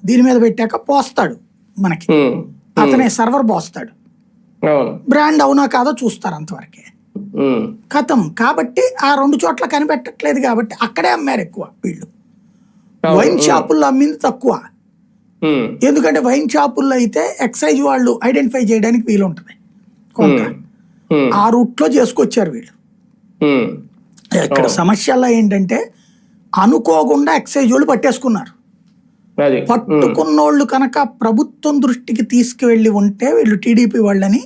దీని మీద పెట్టాక పోస్తాడు మనకి, అతనే సర్వర్ పోస్తాడు. బ్రాండ్ అవునా కాదో చూస్తారు అంతవరకే కథం. కాబట్టి ఆ 2 చోట్ల కనిపెట్టట్లేదు కాబట్టి అక్కడే అమ్మారు ఎక్కువ వీళ్ళు. వైన్ షాపుల్లో అమ్మింది తక్కువ. ఎందుకంటే వైన్ షాపుల్లో అయితే ఎక్సైజ్ వాళ్ళు ఐడెంటిఫై చేయడానికి వీలు ఉంటుంది కొంత. ఆ రూట్ లో చేసుకొచ్చారు వీళ్ళు. ఇక్కడ సమస్యల్లో ఏంటంటే అనుకోకుండా ఎక్సైజ్ వాళ్ళు పట్టేసుకున్నారు. పట్టుకున్నోళ్ళు కనుక ప్రభుత్వం దృష్టికి తీసుకువెళ్ళి ఉంటే వీళ్ళు టీడీపీ వాళ్ళని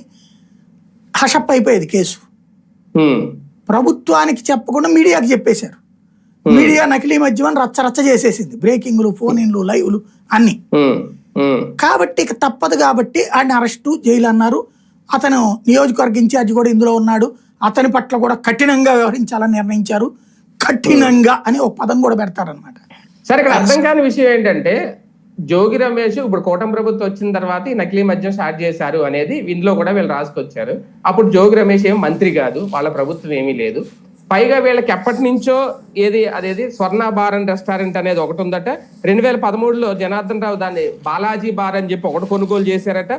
హషప్ అయిపోయేది కేసు. ప్రభుత్వానికి చెప్పకుండా మీడియాకి చెప్పేశారు. మీడియా నకిలీ మద్యం రచ్చ చేసేసింది, బ్రేకింగ్లు, ఫోన్ ఇన్లు, లైవ్లు అన్ని. కాబట్టి ఇక తప్పదు కాబట్టి ఆయన అరెస్టు, జైలు అన్నారు. అతను నియోజకవర్గ ఇన్ఛార్జి కూడా ఇందులో ఉన్నాడు. అతని పట్ల కూడా కఠినంగా వ్యవహరించాలని నిర్ణయించారు. కఠినంగా అని ఒక పదం కూడా పెడతారనమాట. సరే, ఇక్కడ అర్థం కాని విషయం ఏంటంటే జోగి రమేష్ ఇప్పుడు కూటమి ప్రభుత్వం వచ్చిన తర్వాత ఈ నకిలీ మద్యం స్టార్ట్ చేశారు అనేది ఇందులో కూడా వీళ్ళు రాసుకొచ్చారు. అప్పుడు జోగి రమేష్ ఏం మంత్రి కాదు, వాళ్ళ ప్రభుత్వం ఏమీ లేదు. పైగా వీళ్ళకి ఎప్పటి నుంచో అదేది స్వర్ణ బార్ అండ్ రెస్టారెంట్ అనేది ఒకటి ఉందట. 2013లో జనార్దన్ రావు దాన్ని బాలాజీ బార్ అని చెప్పి ఒకటి కొనుగోలు చేశారట.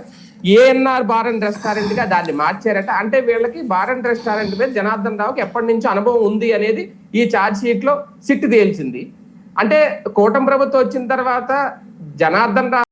ఏఎన్ఆర్ బార్ అండ్ రెస్టారెంట్ గా దాన్ని మార్చారట. అంటే వీళ్ళకి బార్ అండ్ రెస్టారెంట్ మీద జనార్దన్ రావుకి ఎప్పటి నుంచో అనుభవం ఉంది అనేది ఈ ఛార్జ్ షీట్ లో సిట్ తేల్చింది. అంటే కూటమి ప్రభుత్వం వచ్చిన తర్వాత జనార్దన్ రావు